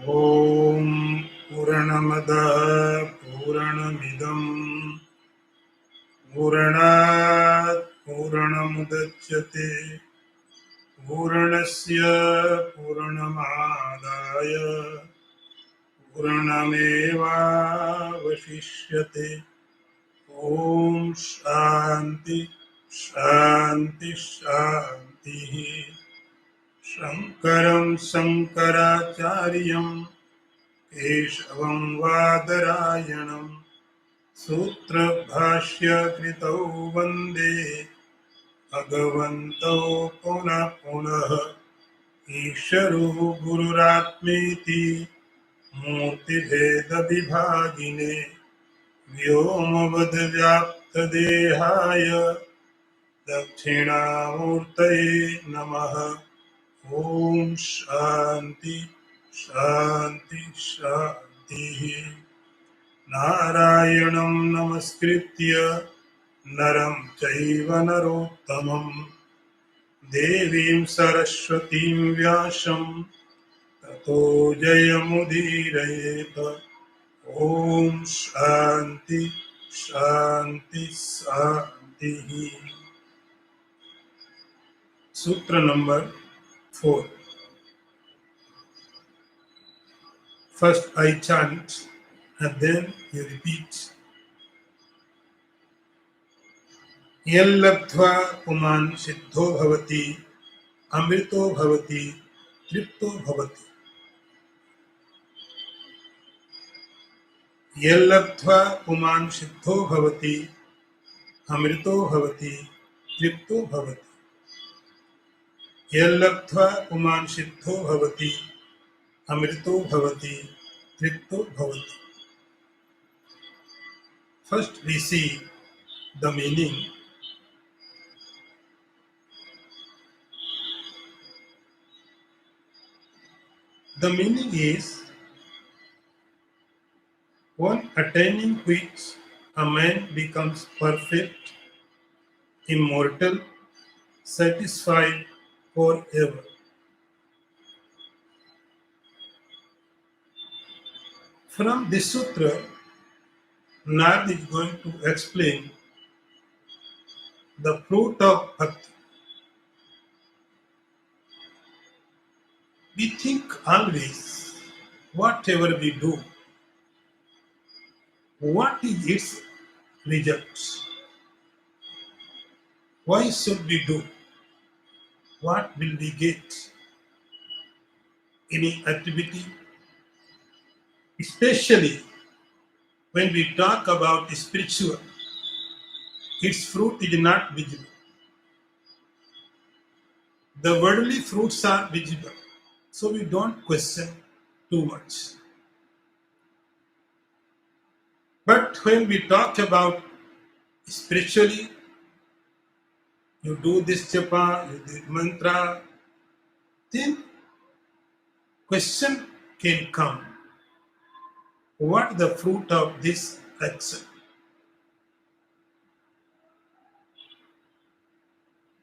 ॐ पूर्णमदः पूर्णमिदं पूर्णात् पूर्णमुदच्यते पूर्णस्य पूर्णमादाय पूर्णमेवावशिष्यते। ॐ शान्ति शान्ति शान्तिः। शङ्करं शङ्कराचार्यं केशवं वादरायणं सूत्रभाष्यकृतौ वन्दे भगवन्तौ पुनः पुनः। ईश्वरो गुरुरात्मेति मूर्तिभेदविभागिने व्योमवद्व्याप्तदेहाय दक्षिणामूर्तये नमः। ॐ शान्ति शान्ति शान्तिः। नारायणं नमस्कृत्य नरं चैव नरोत्तमं देवीं सरस्वतीं व्यासं ततो जयमुदीरयेत्। ॐ शान्ति शान्ति शान्तिः। सूत्र number 4. First I chant and then you repeat. यल्लब्ध्वा पुमान् सिद्धो भवति अमृतो भवति तृप्तो भवति। यल्लब्ध्वा पुमान् सिद्धो भवति अमृतो भवति तृप्तो भवति। यल्लब्ध्वा पुमान् सिद्धो भवति अमृतो भवति तृप्तो भवति। First we see the meaning. The meaning is one attaining which a man becomes perfect, immortal, satisfied forever. From this sutra, Narada is going to explain the fruit of bhakti. We think always, whatever we do, what is its result? Why should we do? What will we get? Any activity? Especially when we talk about spiritual, its fruit is not visible. The worldly fruits are visible, so we don't question too much. But when we talk about spiritually, you do this japa, you do mantra, then question can come. What is the fruit of this action?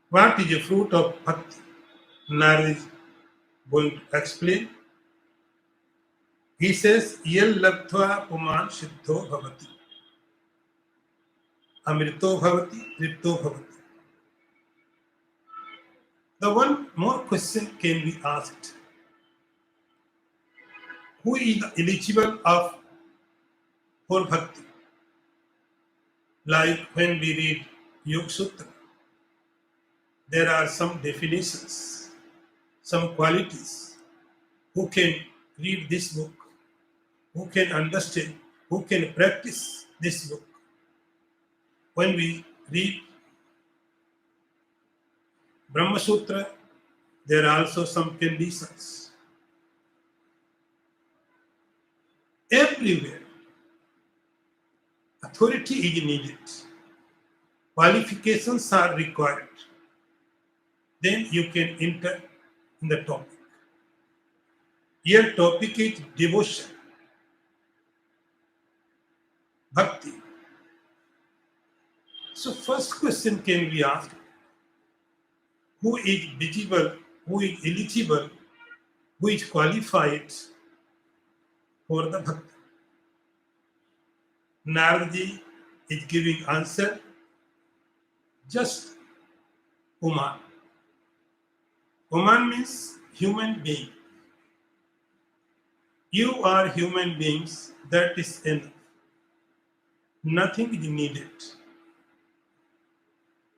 What is the fruit of bhakti? Narada is going to explain. He says, Yal labdhva puman siddho bhavati. Amrito bhavati, tripto bhavati. The one more question can be asked. Who is eligible for bhakti? Like when we read Yoga Sutra, there are some definitions, some qualities. Who can read this book? Who can understand? Who can practice this book? When we read Brahma Sutra, there are also some conditions. Everywhere, authority is needed. Qualifications are required. Then you can enter in the topic. Here topic is devotion, bhakti. So first question can be asked, who is visible, who is eligible, who is qualified for the Bhakta. Naradaji is giving answer just Uman. Uman means human being. You are human beings, that is enough. Nothing is needed.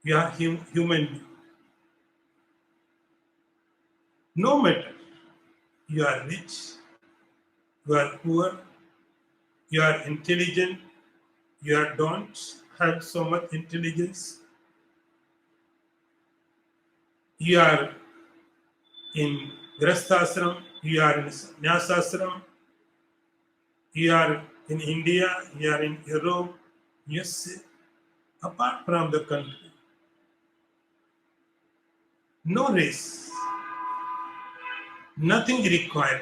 You are human being. No matter you are rich, you are poor, you are intelligent, don't have so much intelligence, you are in Grasthashram, you are in Sannyasashram, you are in India, you are in Europe, USA, apart from the country. No race, nothing required.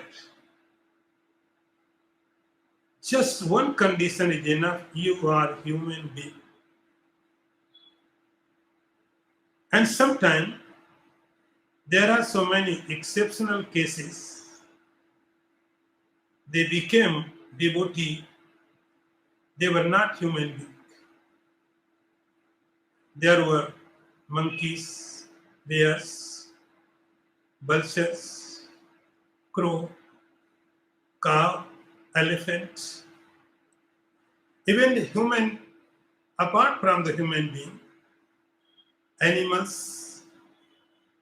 Just one condition is enough, you are human being. And sometimes there are so many exceptional cases. They became devotee. They were not human beings. There were monkeys, bears, vultures, crow, cow, elephant. Even the human, apart from the human being, animals,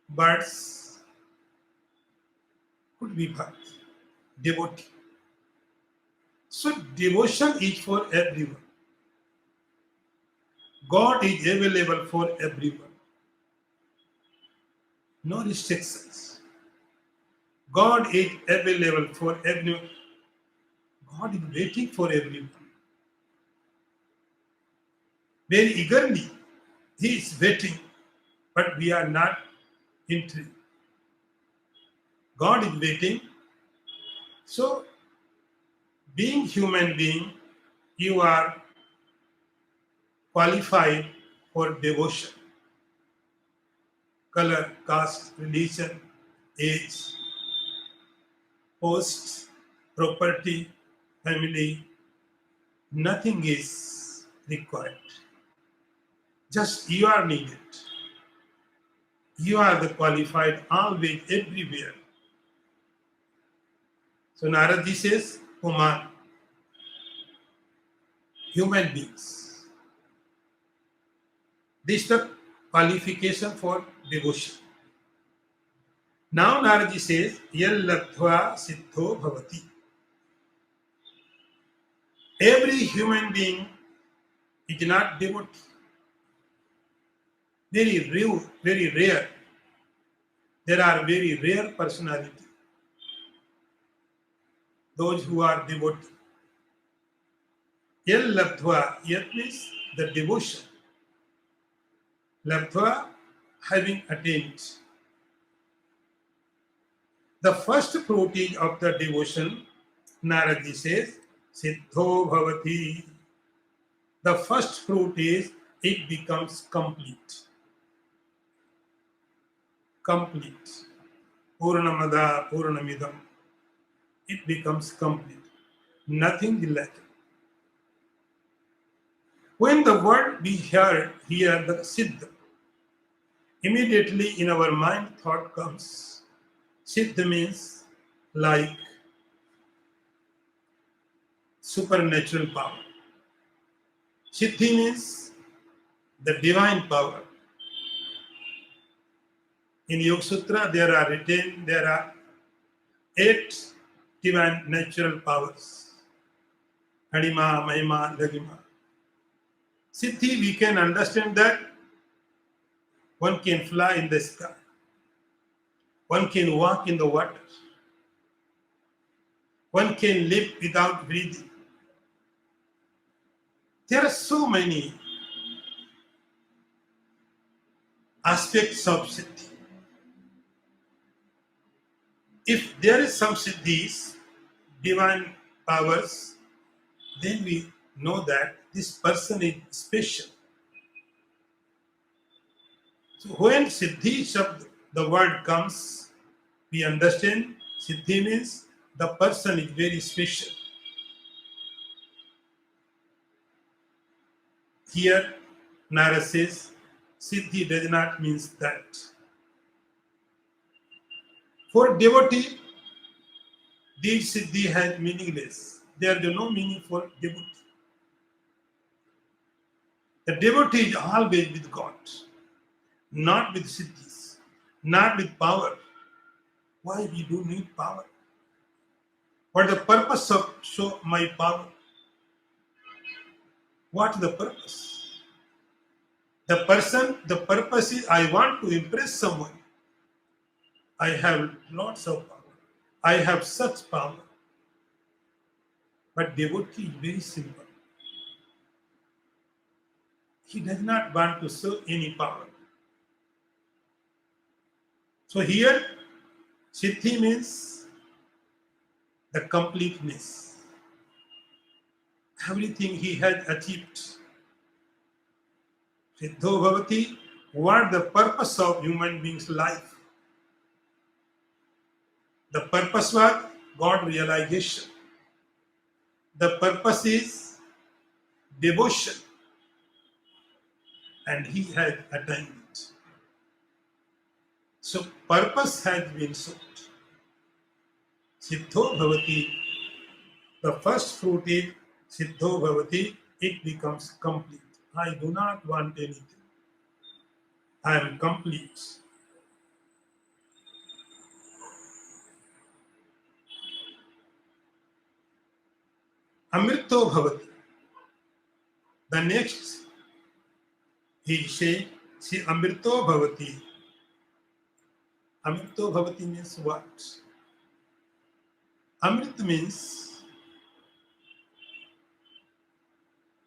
birds could be bhakti, devotee. So devotion is for everyone. God is available for everyone. No restrictions. God is available for everyone. God is waiting for everyone. Very eagerly, He is waiting, but we are not entering. God is waiting. So, being human being, you are qualified for devotion. Color, caste, religion, age, post, property, family, nothing is required. Just you are needed. You are the qualified always, everywhere. So Narada says, Kuman, human beings. This is the qualification for devotion. Now Narada says, Yal labdhva siddho bhavati. Every human being is not devotee. Very rare. There are very rare personalities. Those who are devotee. Yal labdhva, yat means the devotion. Labdhva, having attained. The first fruit of the devotion, Narada says, Siddho Bhavati. The first fruit is it becomes complete. Complete. Purnamada, Purnamidam. It becomes complete. Nothing is lacking. When the word we hear here, the Siddha, immediately in our mind thought comes. Siddha means like supernatural power. Siddhi means the divine power. In Yoga Sutra, there are 8 divine natural powers. Anima, Mahima, Lagima. Siddhi, we can understand that one can fly in the sky. One can walk in the water. One can live without breathing. There are so many aspects of Siddhi. If there is some Siddhis, divine powers, then we know that this person is special. So when Siddhi Shabd, the word comes, we understand Siddhi means the person is very special. Here, Narada says, Siddhi does not mean that. For devotee, this Siddhi has meaningless. There is no meaning for devotee. The devotee is always with God, not with siddhis, not with power. Why we do need power? What the purpose of show my power? What is the purpose? The purpose is I want to impress someone. I have lots of power. I have such power. But devotee is very simple. He does not want to show any power. So here, Siddhi means the completeness. Everything he has achieved. Siddho Bhavati, what the purpose of human being's life? The purpose was God realization. The purpose is devotion. And he has attained it. So purpose has been sought. Siddho Bhavati, the first fruit is Siddho Bhavati, it becomes complete. I do not want anything. I am complete. Amrito Bhavati. The next, he says, see, Amrito Bhavati. Amrito Bhavati means what? Amrit means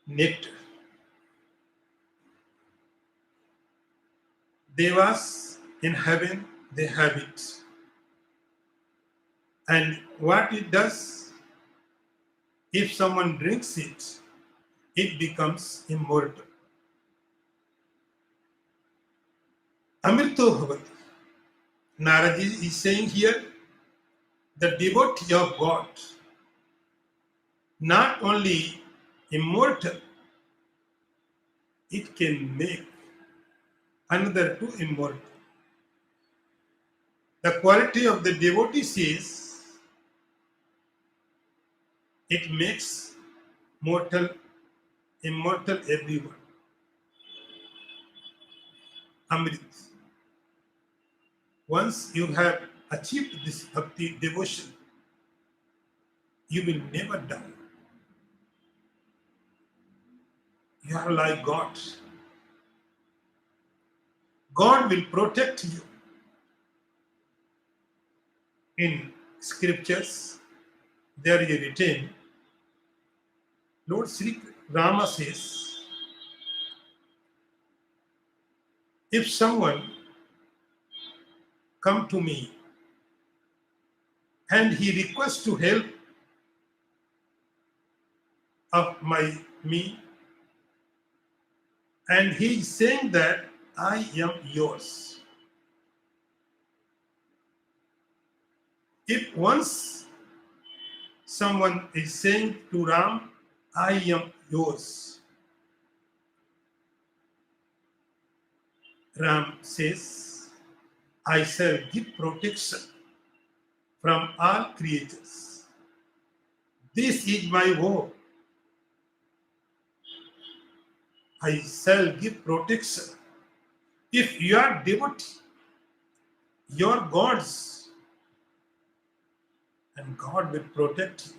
nectar. Devas in heaven, they have it. And what it does, if someone drinks it, it becomes immortal. Amrito Bhavati. Narada is saying here, the devotee of God, not only immortal, it can make another two immortal. The quality of the devotee is, it makes mortal, immortal everyone. Amrit. Once you have achieved this bhakti devotion, you will never die. You are like God. God will protect you. In scriptures, there is written, Lord Sri Rama says, if someone come to me and he requests to help of me, and he is saying that I am yours. If once someone is saying to Ram, I am yours, Ram says, I shall give protection from all creatures. This is my vow. I shall give protection. If you are devotee, your gods, and God will protect you.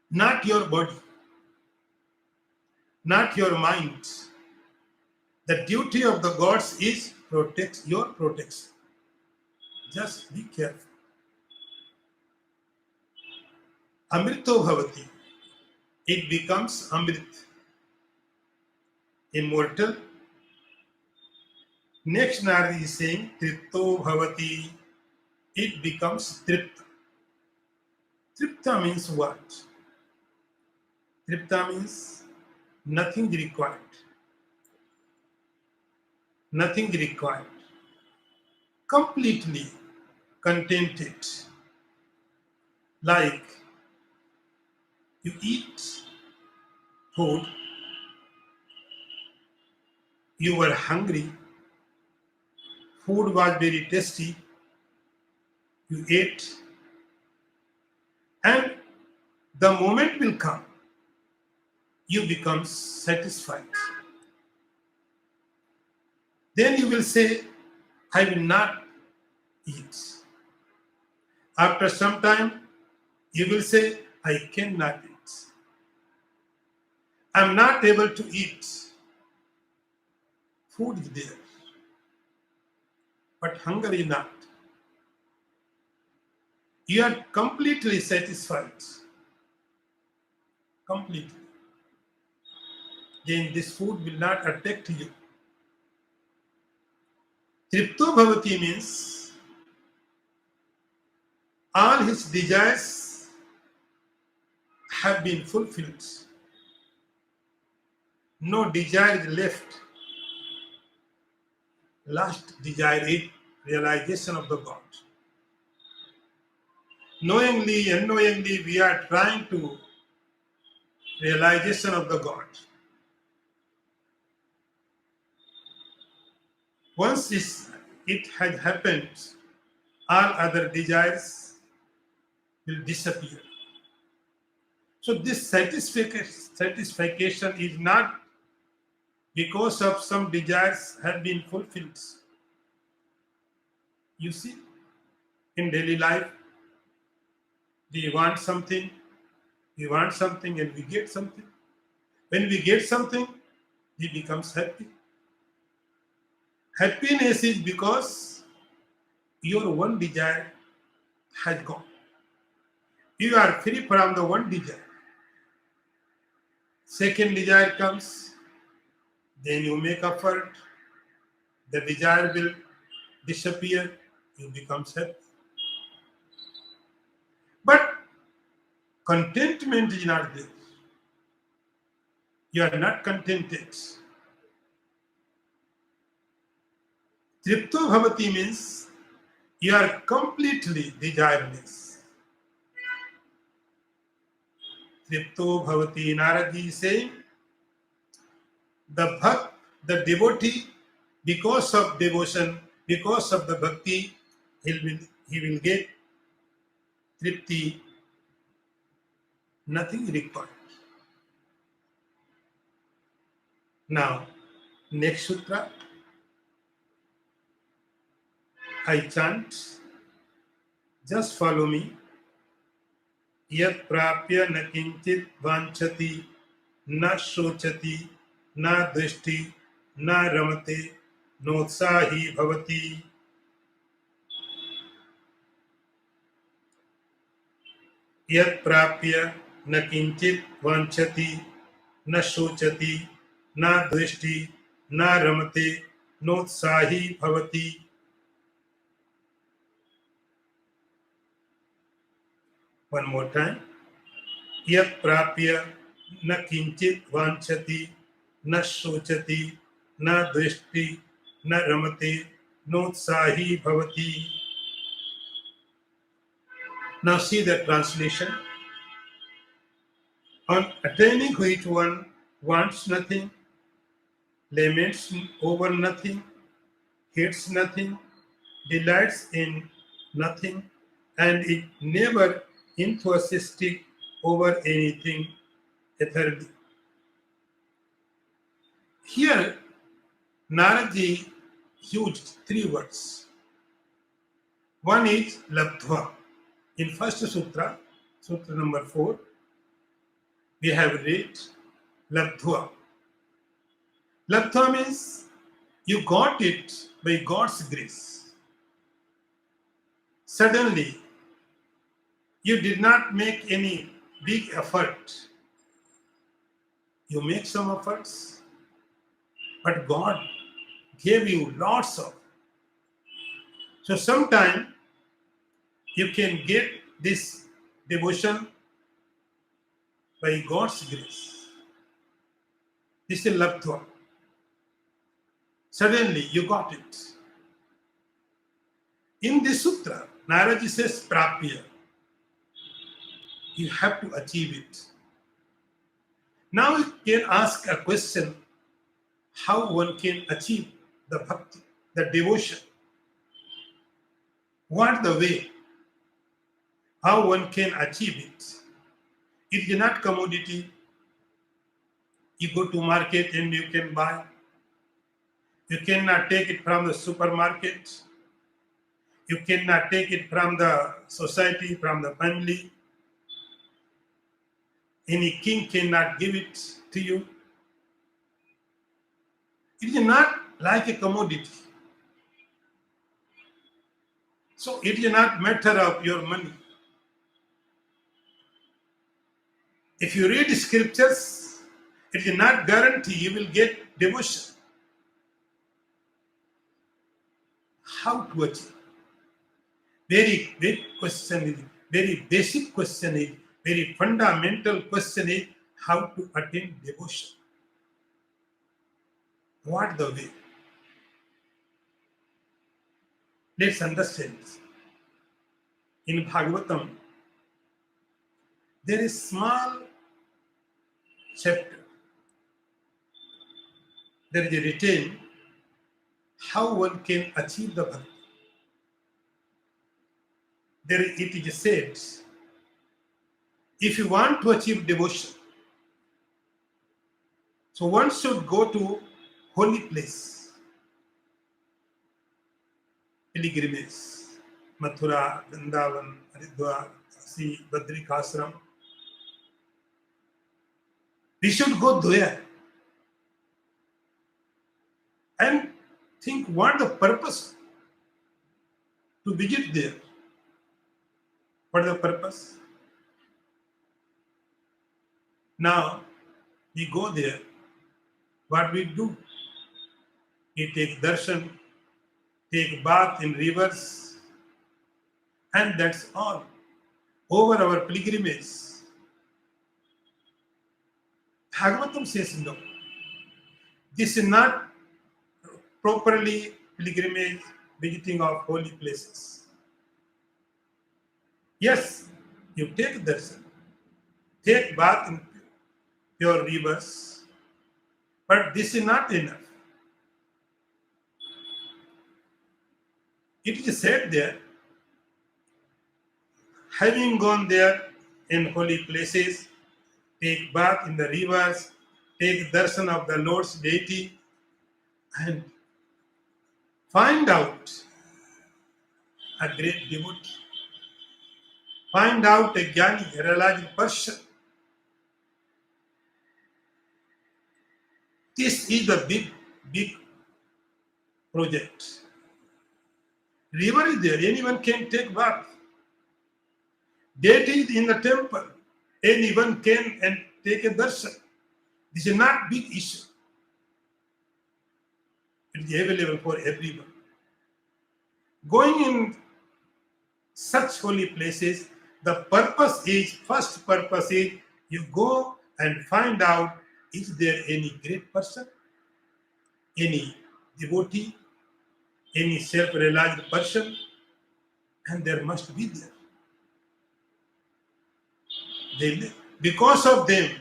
Not your body, not your mind. The duty of the gods is protect your protection. Just be careful. Amrito Bhavati. It becomes Amrit. Immortal. Next Narada is saying Tripto Bhavati. It becomes Tripta. Tripta means what? Tripta means nothing required. Nothing required. Completely contented. Like you eat food You were hungry, food was very tasty, you ate, and the moment will come, you become satisfied. Then you will say, I will not eat. After some time, you will say, I cannot eat. I'm not able to eat. Food is there, but hunger is not. You are completely satisfied. Completely. Then this food will not attract you. Tripto bhavati means all his desires have been fulfilled. No desire is left. Last desire is realization of the God. Knowingly, unknowingly, we are trying to realization of the God. Once it has happened, all other desires will disappear. So this satisfaction is not because of some desires have been fulfilled. You see, in daily life, we want something, and we get something. When we get something, we become happy. Happiness is because your one desire has gone. You are free from the one desire. Second desire comes, then you make effort, the desire will disappear, you become happy. But contentment is not there. You are not contented. Tripto bhavati means you are completely desireless. Tripto bhavati, Narada is saying, the devotee, because of devotion, because of the bhakti, he will get tripti, nothing required. Now, next sutra, I chant, just follow me. Yat prapya na kinchit vanchati, na shochati, na drishti, na ramate, notsahi bhavati. Yat prapya na kinchit vanchati, na shochati, na drishti, na ramate, notsahi bhavati. One more time. Yat prapya na kinchit vanchati, na shochati, na drishti, na ramate, notsahi bhavati. Now see the translation. On attaining which one wants nothing, laments over nothing, hates nothing, delights in nothing, and is never enthusiastic over anything ethereal. Here, Naradi used three words. One is labdhva. In first sutra, sutra number 4, we have read labdhva. Labdhva means you got it by God's grace. Suddenly, you did not make any big effort. You make some efforts, but God gave you lots of. So sometime you can get this devotion by God's grace. This is labdhva. Suddenly you got it. In this sutra, Narada says prapya. You have to achieve it. Now you can ask a question. how one can achieve the bhakti, the devotion. What the way, how one can achieve it. It is not commodity. You go to market and you can buy. You cannot take it from the supermarket. You cannot take it from the society, from the family. Any king cannot give it to you. It is not like a commodity. So it is not matter of your money. If you read scriptures, it is not guarantee you will get devotion. How to achieve? Very big question is, very basic question is, very fundamental question is how to attain devotion. What the way? Let's understand this. In Bhagavatam, there is small chapter. There is a written how one can achieve the bhakti. There it is said, if you want to achieve devotion, so one should go to holy place, pilgrimage, Mathura, Vrindavan, Haridwar, Kasi, Badrikashram. We should go there and think what the purpose to visit there. What is the purpose? Now we go there. What we do? We take darshan, take bath in rivers, and that's all. Over our pilgrimage. Bhagavatam says no. This is not properly pilgrimage, visiting of holy places. Yes, you take darshan, take bath in pure rivers, but this is not enough. It is said there, having gone there in holy places, take bath in the rivers, take darshan of the Lord's deity, and find out a great devotee. Find out a jnani, a realized person. This is the big project. River is there, anyone can take bath. Deity is in the temple, anyone can and take a darshan. This is not big issue. It is available for everyone. Going in such holy places, the first purpose is you go and find out, is there any great person, any devotee, any self-realized person, and there must be there. Because of them,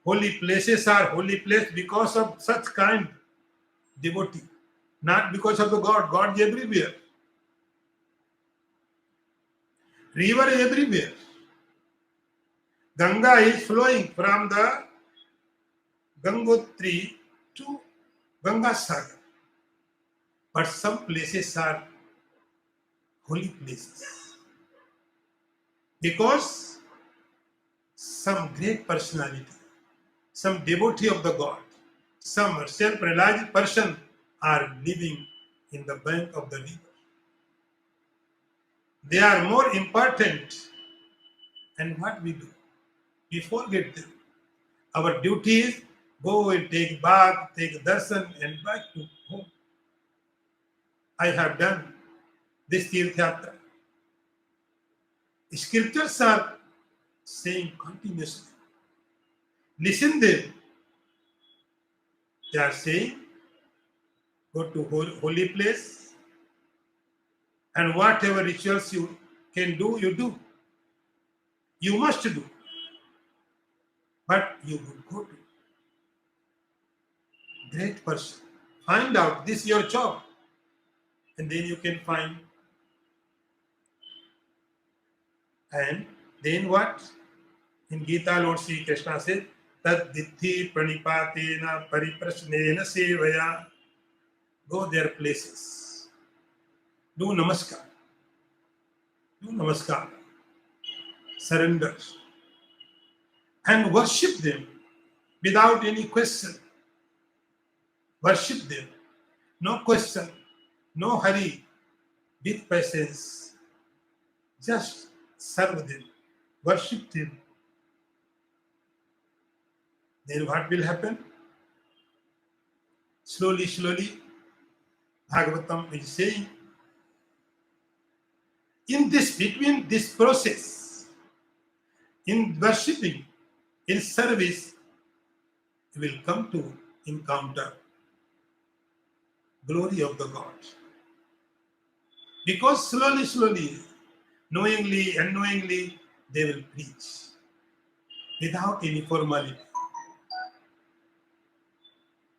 holy places are holy place because of such kind devotee, not because of the God. God is everywhere. River is everywhere. Ganga is flowing from the Gangotri to Ganga Sagar. But some places are holy places. Because some great personality, some devotee of the God, some self-realized person are living in the bank of the river. They are more important. And what we do? We forget them. Our duty is go and take bath, take darshan, and back to home. I have done this Tirthayatra. Scriptures are saying continuously. Listen them. They are saying, go to holy place, and whatever rituals you can do, you do. You must do. But you would go to great person. Find out this is your job. And then you can find. And then what? In Gita, Lord Sri Krishna said, Tad dithi pranipatena pariprasnena sevaya. Go their places. Do namaskar. Do namaskar. Surrender. And worship them without any question. Worship them. No question. No hurry. With patience. Just serve them. Worship them. Then what will happen? Slowly, slowly, Bhagavatam is saying, between this process, in worshipping, in service, you will come to encounter glory of the God. Because slowly, slowly, knowingly, unknowingly, they will preach without any formality.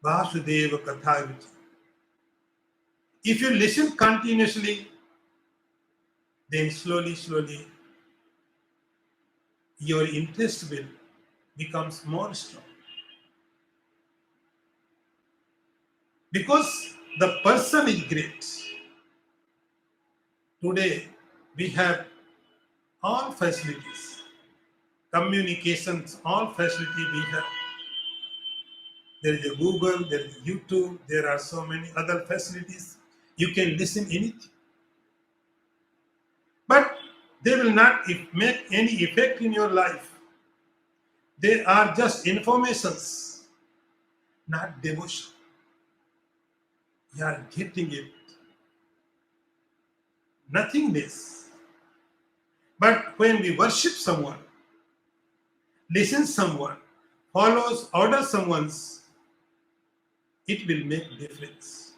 Vasudeva Katharuchi. If you listen continuously, then slowly, slowly, your interest will become more strong. Because the person is great. Today, we have all facilities, communications, all facilities we have. There is a Google, there is YouTube, there are so many other facilities. You can listen anything. But they will not make any effect in your life. They are just informations, not devotion. You are getting it. Nothing less. But when we worship someone, listen someone, follows, order someone's, it will make difference.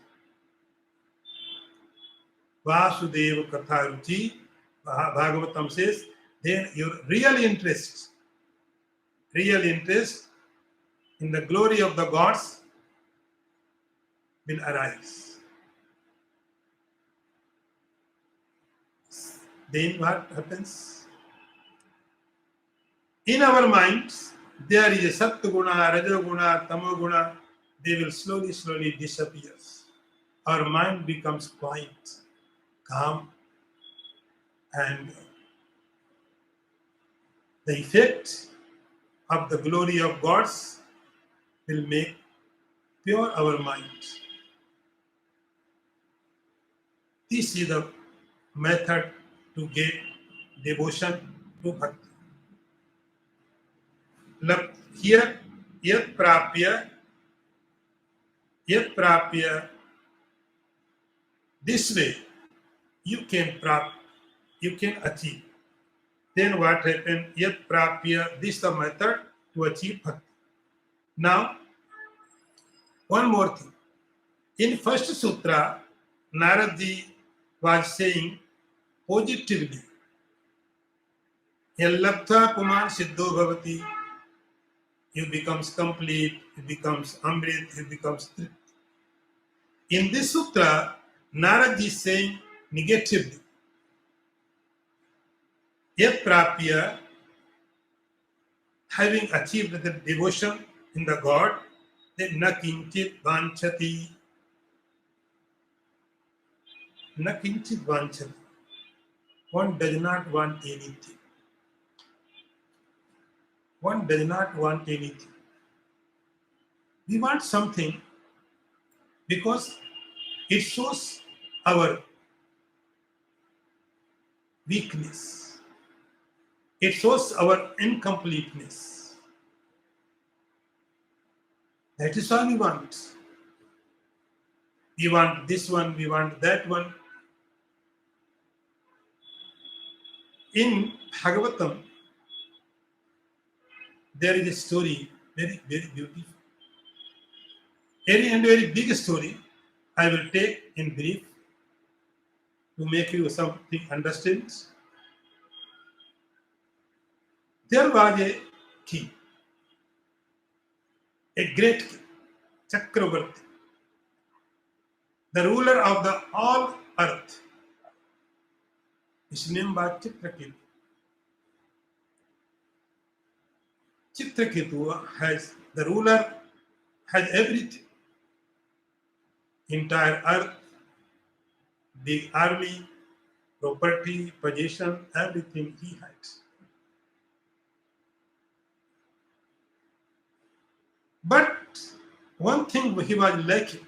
Vasudeva Katharuchi, Bhagavatam says, then your real interest in the glory of the gods will arise. Then what happens? In our minds, there is a Sattva-guna, Raja-guna, Tamo-guna. They will slowly, slowly disappear. Our mind becomes quiet, calm, and the effect of the glory of gods will make pure our mind. This is the method to get devotion to bhakti. Here, yat prapya, this way you can achieve. Then what happened? Yat prapya, this is the method to achieve bhakti. Now, one more thing. In first sutra, Narada was saying positively, Yallabdha puman siddho bhavati, you becomes complete, you becomes amrit, you becomes tripti. In this sutra, Narada is saying negatively, Yat prapya, having achieved the devotion in the God, then na kinchit vanchati. Na kinchit vanchati. One does not want anything. One does not want anything. We want something because it shows our weakness. It shows our incompleteness. That is all we want. We want this one, we want that one. In Bhagavatam, there is a story, very, very beautiful. Very big story. I will take in brief to make you something understand. There was a king, a great king. Chakravarti, the ruler of the all earth. His name was Chitraketu. Chitraketu has the ruler has everything, entire earth, big army, property, possession, everything he has. But one thing he was lacking,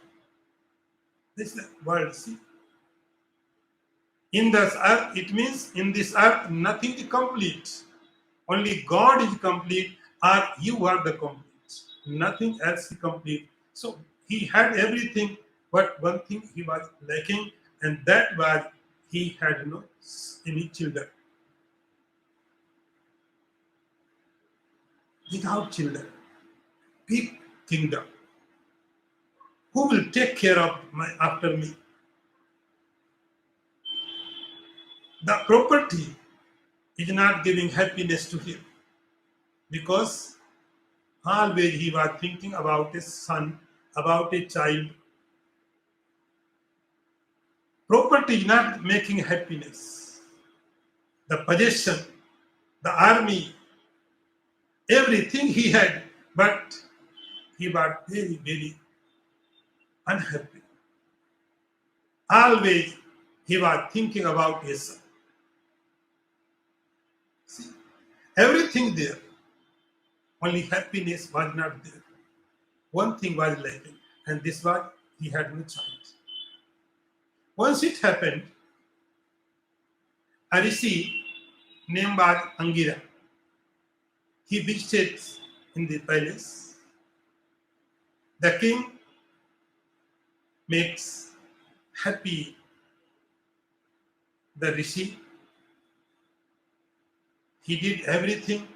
this world, see. In this earth, it means in this earth, nothing is complete. Only God is complete, or you are the complete. Nothing else is complete. So he had everything, but one thing he was lacking, and that was he had no any children. Without children, big kingdom. Who will take care of my after me? The property is not giving happiness to him because always he was thinking about his son, about a child. Property is not making happiness. The possession, the army, everything he had, but he was very, very unhappy. Always he was thinking about his son. See, everything there, only happiness was not there. One thing was lacking, and this was he had no child. Once it happened, a rishi named was Angira. He visited in the palace. The king makes happy the rishi. He did everything.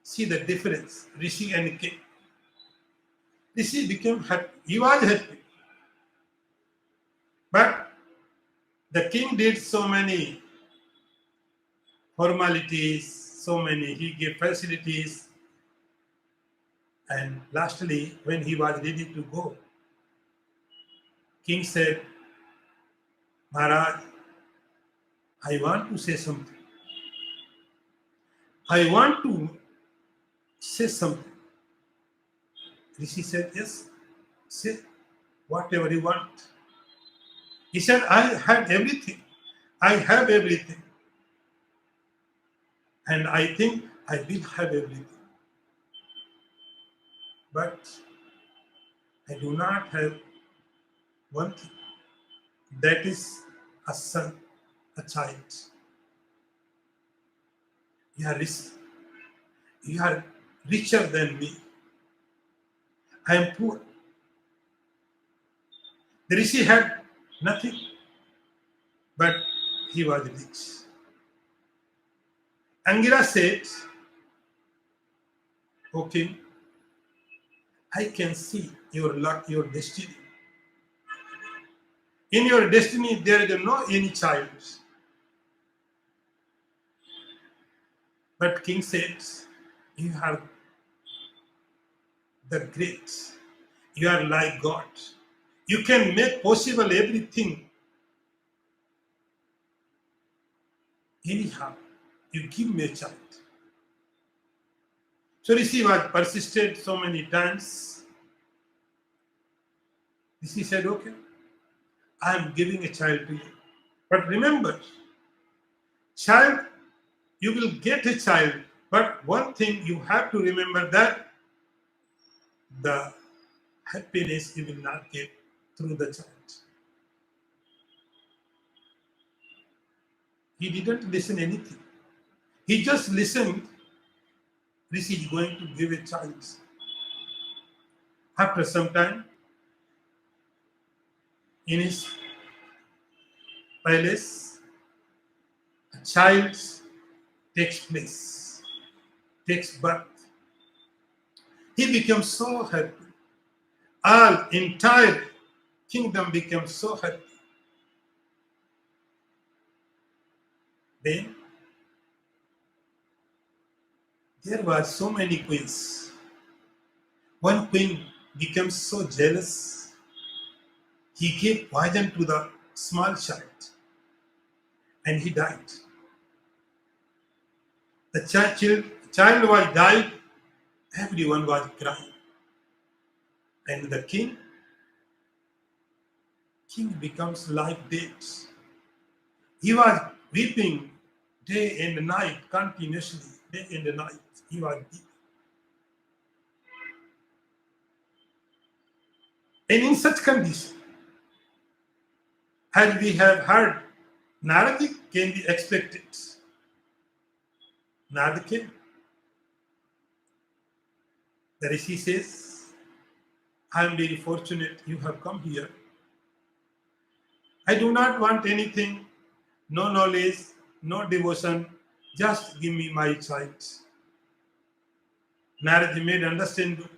See the difference, rishi and king. Rishi became happy. He was happy. But the king did so many formalities, he gave facilities. And lastly, when he was ready to go, king said, Maharaj, I want to say something. I want to say something. Rishi said, yes, say whatever you want. He said, I had everything. I have everything. And I think I will have everything. But I do not have one thing. That is a son, a child. You are rich. You are richer than me. I am poor. The Rishi had nothing, but he was rich. Angira said, O king, I can see your luck, your destiny. In your destiny, there is no any child. But king says, you are the great. You are like God. You can make possible everything. Anyhow, you give me a child. So Rishi was persisted so many times. Rishi said, okay, I am giving a child to you. But remember, child, you will get a child. But one thing you have to remember that the happiness you will not get through the child. He didn't listen anything. He just listened. Rishi is going to give a child. After some time, in his palace, a child takes place, takes birth. He becomes so happy. All entire kingdom becomes so happy. Then there were so many queens. One queen became so jealous, he gave poison to the small child and he died. The child was died, everyone was crying. And the king becomes like dead. He was weeping day and night, continuously, day and night. He was weeping. And in such condition, as we have heard, Narada can be expected. Narada came. The Rishi says, I am very fortunate you have come here. I do not want anything, no knowledge, no devotion, just give me my child. Narada made understand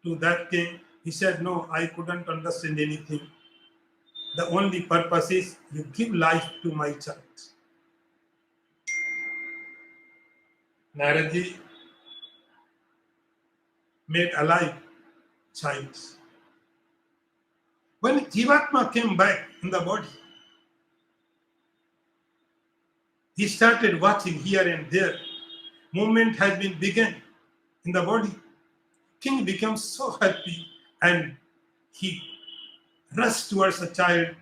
to that king. He said, no, I couldn't understand anything. The only purpose is you give life to my child. Narada made alive child. When Jivatma came back in the body, he started watching here and there. Movement has been begun in the body. King becomes so happy and he rushed towards the child.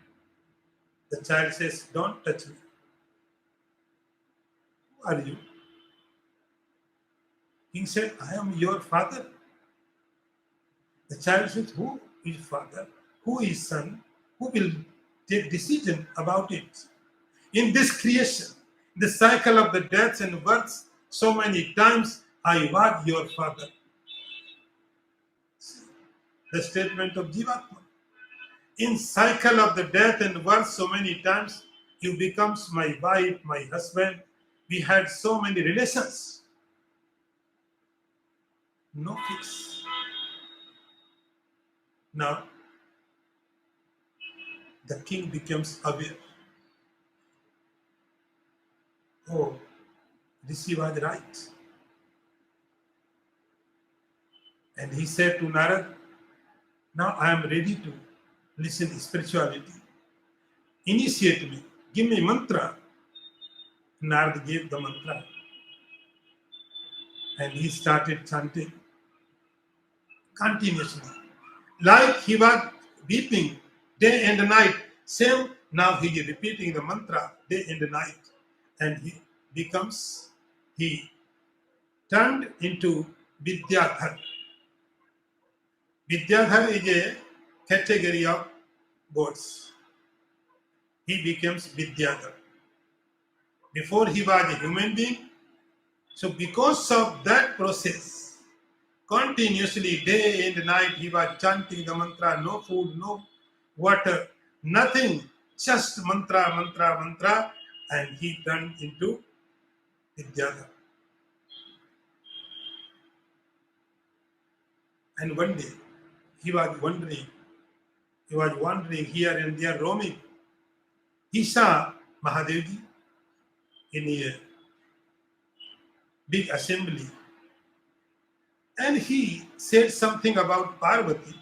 The child says, don't touch me. Who are you? King said, I am your father. The child says, who is father? Who is son? Who will take decision about it? In this creation, the cycle of the deaths and births, so many times I was your father. The statement of Jivatma. In cycle of the death and birth, so many times you becomes my wife, my husband. We had so many relations. No fix. Now, the king becomes aware. Oh, Rishi was right. And he said to Narad, now I am ready to listen to spirituality. Initiate me. Give me mantra. Narad gave the mantra. And he started chanting continuously. Like he was weeping day and night. Same, now he is repeating the mantra day and night. And he turned into Vidyadhar. Vidyadhar is a category of gods. He becomes Vidyadhar. Before he was a human being. So because of that process, continuously day and night he was chanting the mantra, no food, no water, nothing, just mantra, mantra, mantra, and he turned into Vidyadhar. And one day he was wandering here and there, roaming. He saw Mahadevji in a big assembly. And he said something about Parvati.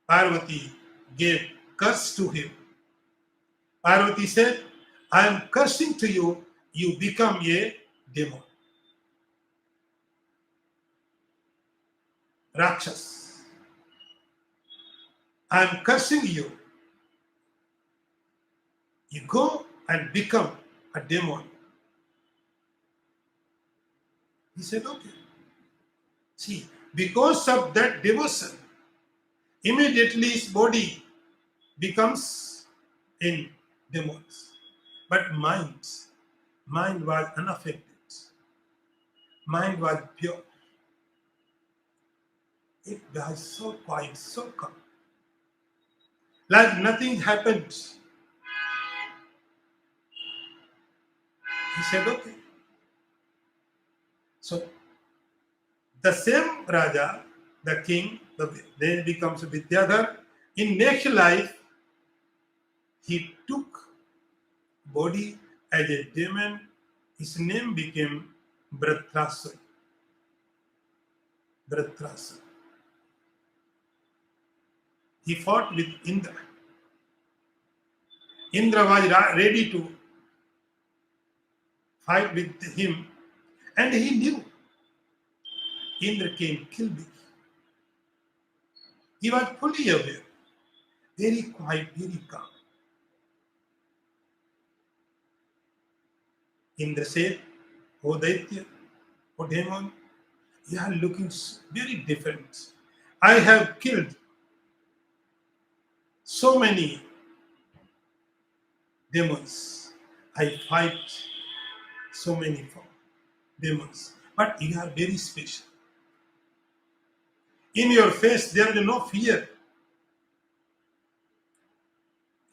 Parvati gave curse to him. Parvati said, I am cursing to you, you become a demon. Rakshas. I am cursing you. You go and become a demon. He said, okay. See, because of that devotion, immediately his body becomes in demons. But mind was unaffected. Mind was pure. It was so quiet, so calm. Like nothing happened. He said, okay. So, the same Raja, the king, then becomes Vidyadhar. In next life, he took body as a demon. His name became Vratrasura. Dhritarashtra. He fought with Indra. Indra was ready to fight with him, and he knew Indra can kill me. He was fully aware, very quiet, very calm. Indra said, "O Daitya, O demon, you are looking very different. I have killed so many demons. I fight so many demons. But you are very special. In your face, there is no fear."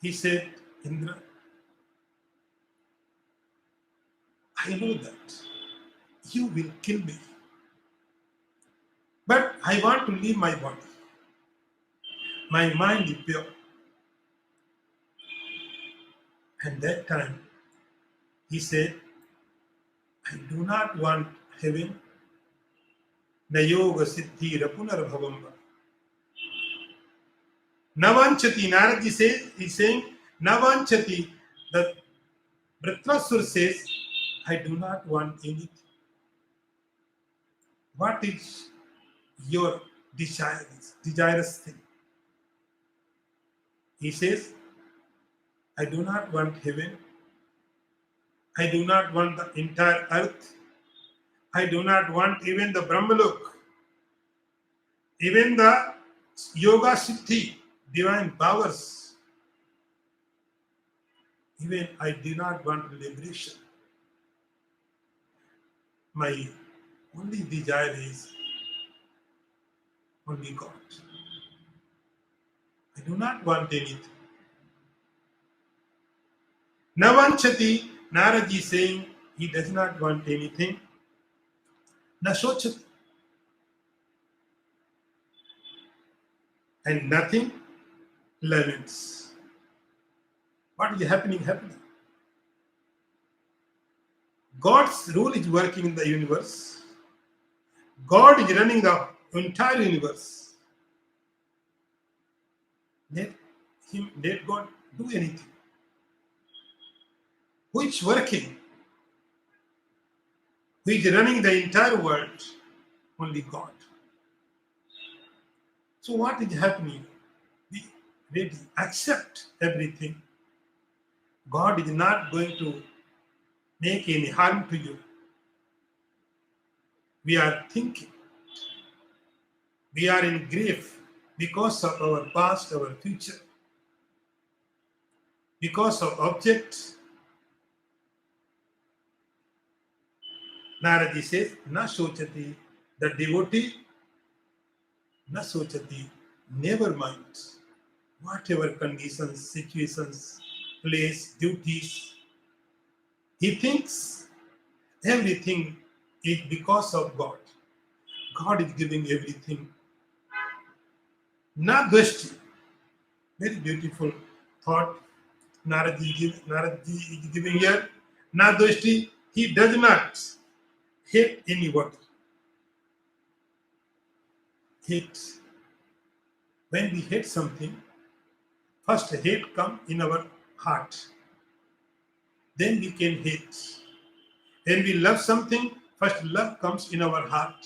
He said, "Indra, I know that you will kill me. But I want to leave my body. My mind is pure." And that time, he said, "I do not want heaven. Na yoga siddhi rapunar bhavamba. Navanchati," Naradi says, he's saying, "Navanchati," the Dhritarashtra says, "I do not want anything. What is your desirous thing?" He says, "I do not want heaven. I do not want the entire earth. I do not want even the Brahmalok, even the Yoga Siddhi, divine powers. Even I do not want liberation. My only desire is only God. I do not want anything." Navanchati, Naraji saying he does not want anything. Nasochati, and nothing laments. What is happening? God's rule is working in the universe. God is running the entire universe. Let God do anything. Who is working? Who is running the entire world? Only God. So what is happening? Be ready. Accept everything. God is not going to make any harm to you. We are thinking. We are in grief because of our past, our future. Because of objects. Naradi says, "Na sochati," the devotee, "na sochati," never minds. Whatever conditions, situations, place, duties, he thinks everything is because of God. God is giving everything. Na dvashti. Very beautiful thought Naradi is giving here. Na dvashti, he does not hate anybody. Hate. When we hate something, first hate comes in our heart. Then we can hate. When we love something, first love comes in our heart.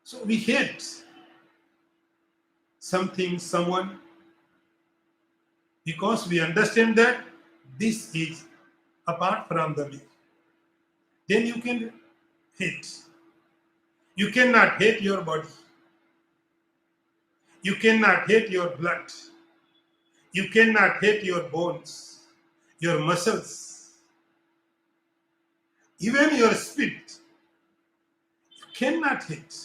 So we hate something, someone, because we understand that this is apart from the me. Then you can hate. You cannot hate your body. You cannot hate your blood. You cannot hate your bones, your muscles, even your spirit. You cannot hate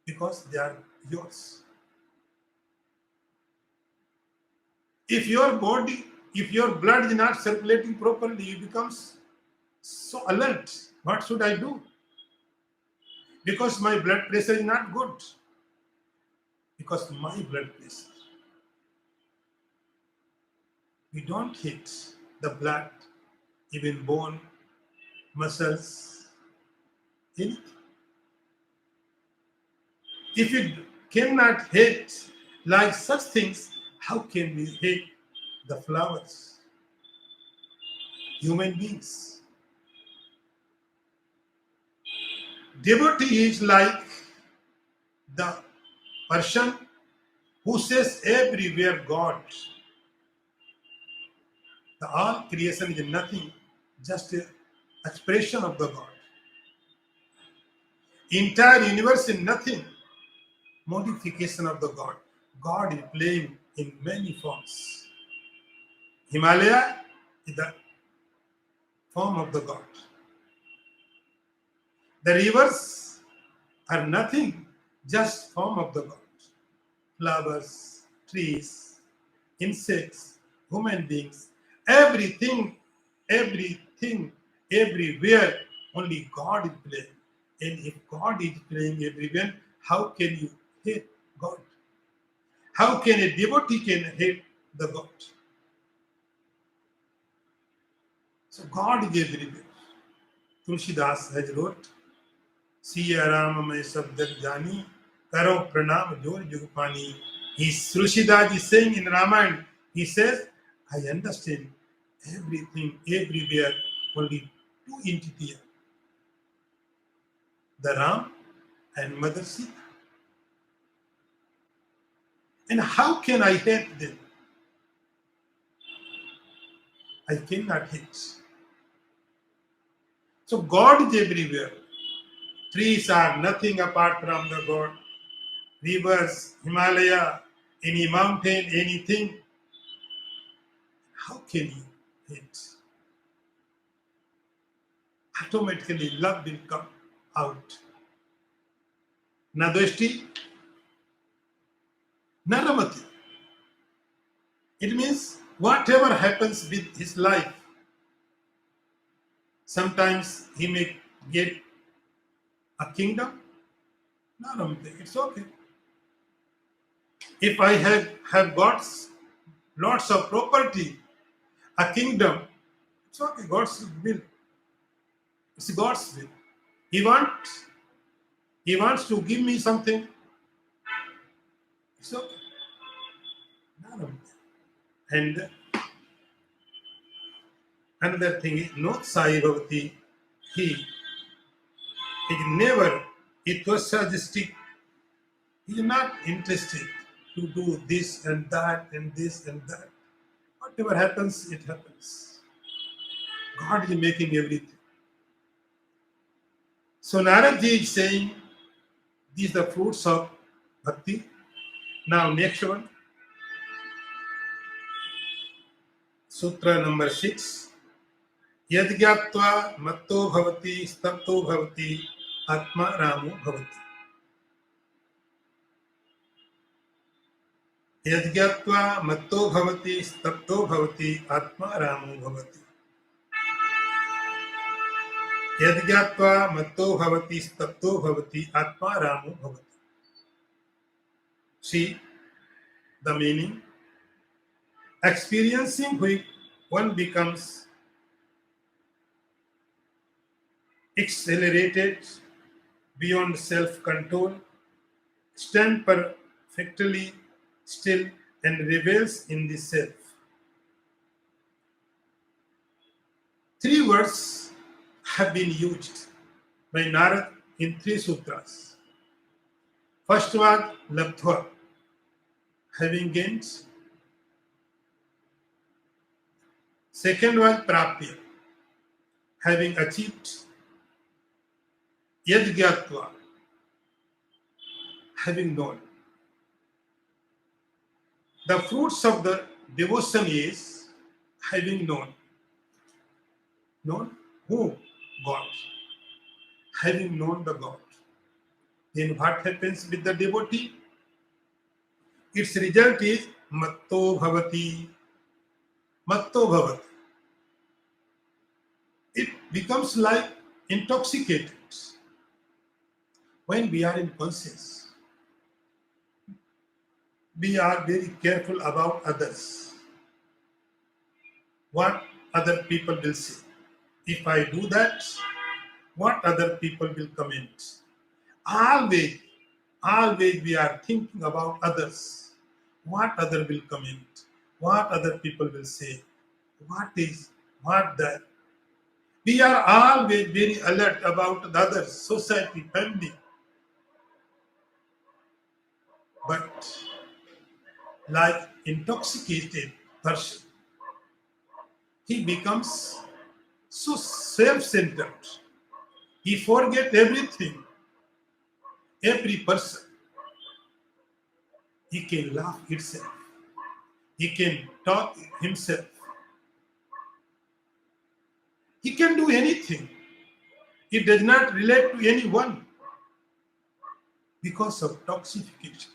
because they are yours. If your body, if your blood is not circulating properly, you become so alert. What should I do? Because my blood pressure is not good. Because my blood pressure. We don't hate the blood, even bone, muscles, anything. If you cannot hate like such things, how can we hate the flowers, human beings? Devotee is like the person who says everywhere God. The all creation is nothing, just an expression of the God. Entire universe is nothing, modification of the God. God is playing in many forms. Himalaya is the form of the God. The rivers are nothing, just form of the God. Flowers, trees, insects, human beings, everything, everywhere, only God is playing. And if God is playing everywhere, how can you hate God? How can a devotee can hate the God? So God is everywhere. Tulsidas has wrote, Siya Ram mein sab jag jani, karo pranam jor jug pani. Tulsidas is saying in Ramayana, he says, I understand everything, everywhere, only two entities, the Ram and Mother Sita. And how can I hate them? I cannot hate. So God is everywhere. Trees are nothing apart from the God. Rivers, Himalaya, any mountain, anything. How can you hate? Automatically love will come out. Nadoshti, Naramati. It means whatever happens with his life, sometimes he may get a kingdom. Naramati, it's okay. If I have got lots of property, a kingdom, it's okay, God's will. It's God's will. He wants He wants to give me something. It's okay. No. And another thing is, no Sai Bhavati, he is never enthusiastic. He is not interested to do this and that and this and that. Whatever happens, it happens. God is making everything. So Narada is saying, these are the fruits of bhakti. Now next one, Sutra number 6. यद्ज्ञात्वा मत्तो भवति स्तब्धो भवति आत्मा रामो भवति. यद्ज्ञात्वा मत्तो भवति स्तब्धो भवति आत्मा रामो भवति. यद्ज्ञात्वा मत्तो भवति स्तब्धो भवति आत्मा रामो भवति. See the meaning. Experiencing which one becomes accelerated beyond self-control, stand perfectly still and revels in the self. 3 words have been used by Narada in 3 sutras. First was labdhva, having gained. Second was prapya, having achieved. Yadgyatva, having known. The fruits of the devotion is having known. Known who? God. Having known the God. Then what happens with the devotee? Its result is matto bhavati. Matto bhavati. It becomes like intoxicated. When we are in conscience, we are very careful about others. What other people will say. If I do that, what other people will comment? Always, always we are thinking about others. What other will comment? What other people will say? What is, what that? We are always very alert about the others, society, family. But like intoxicated person, he becomes so self-centered. He forget everything, every person. He can laugh himself. He can talk himself. He can do anything. He does not relate to anyone because of toxification.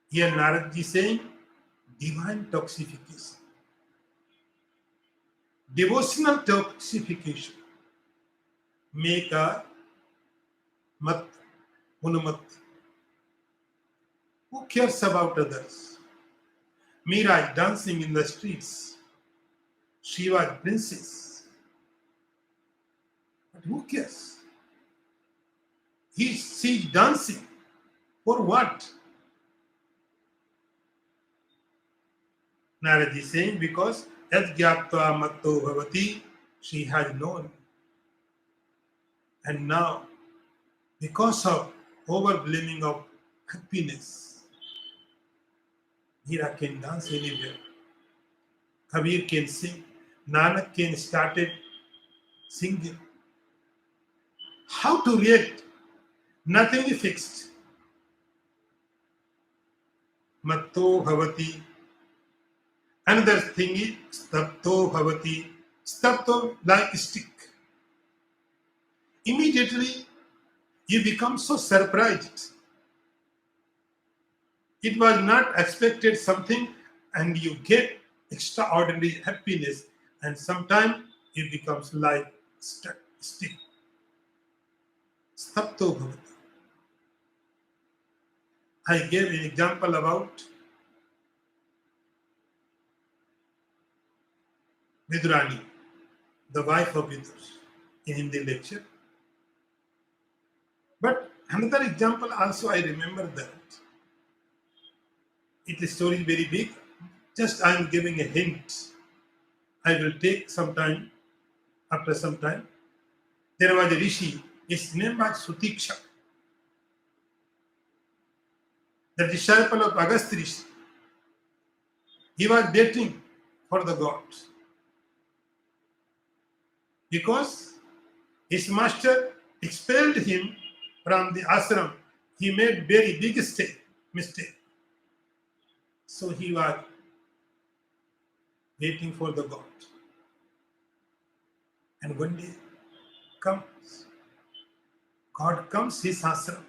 Here Narad is saying divine toxification, devotional toxification, make a mat, unumat. Who cares about others? Meera is dancing in the streets. She was princess. But who cares? She's dancing. For what? Narad is saying because Yadgyaptva matto bhavati, she has known. And now, because of overblaming of happiness, Meera can dance anywhere. Kabir can sing. Nanak can started singing. How to react? Nothing is fixed. Matto bhavati. Another thing is stapto bhavati. Stapto like stick. Immediately you become so surprised. It was not expected something and you get extraordinary happiness and sometimes it becomes like stick. Stapto bhavati. I gave an example about Vidurani, the wife of Vidur, in Hindi lecture. But another example also I remember that. It is story very big. Just I am giving a hint. I will take some time. After some time, there was a rishi. His name was Sutiksha, the disciple of Agastya Rishi. He was dating for the gods because his master expelled him from the ashram. He made very big mistake. So he was waiting for the god. And one day comes, God comes his ashram.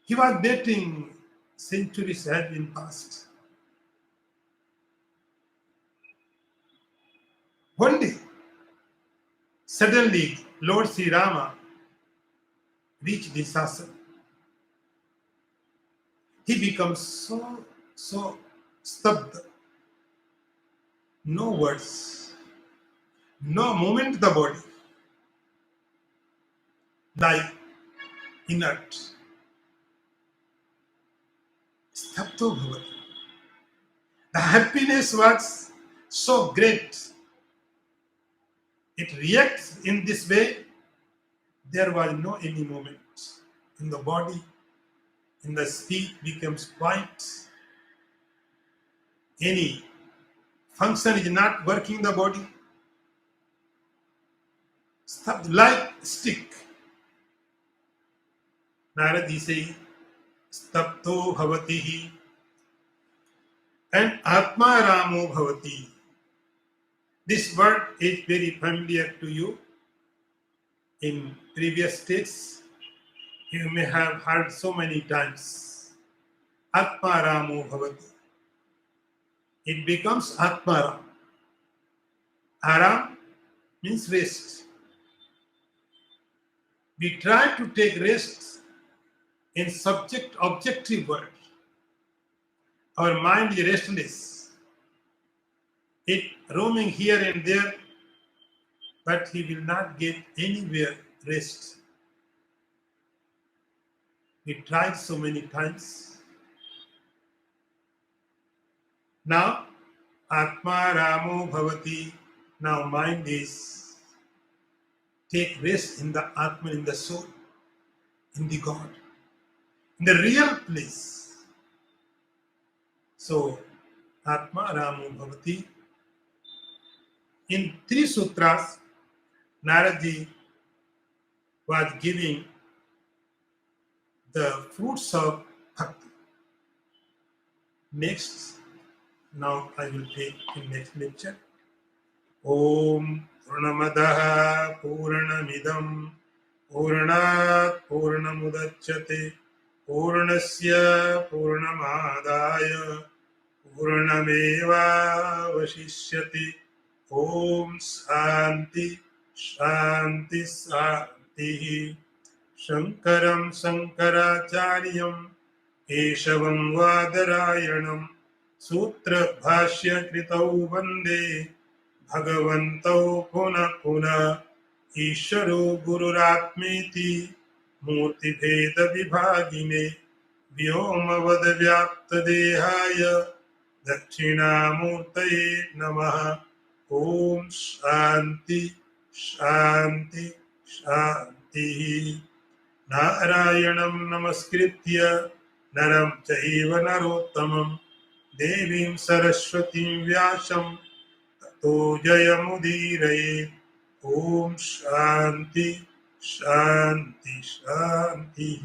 He was waiting, centuries had been passed. One day, suddenly Lord Sri Rama reached this ashram. He becomes so stabdha. No words, no movement of the body, like inert. Stabdo bhavati. The happiness was so great. It reacts in this way. There was no any movement in the body. In the speech becomes quiet. Any function is not working the body. Stop like stick. Narad is saying, Stapto bhavati and Atma Ramo bhavati. This word is very familiar to you. In previous states, you may have heard so many times. Atma Ramo bhavati. It becomes Atma Ram. Aram means rest. We try to take rest in objective world. Our mind is restless. it roaming here and there, but he will not get anywhere rest. He tried so many times. Now, Atma Ramo Bhavati. Now, mind is take rest in the Atman, in the soul, in the God, in the real place. So, Atma Ramo Bhavati. In three sutras, Naradi was giving the fruits of bhakti. Next, now I will take in next lecture. Om Purnamadaha Purnamidam Purnat Purnamudachyate Purnasya Purnamadaya Purnameva Vashishyati. Om Shanti Shanti Shanti. Shankaram Shankaracharyam Keshavam Vadarayanam Sutra Bhashya Kritau Vande Bhagavantau Puna Puna Isharo Gururatmeti Murti Bheda Vibhagine Vyomavad Vyapta Dehaya Dakshinamurtaye Namaha. Om Shanti Shanti Shanti. नारायणं नमस्कृत्य नरं चैव नरोत्तमं देवीं सरस्वतीं व्यासं ततो जयमुदीरये. ॐ शान्ति शान्ति शान्तिः.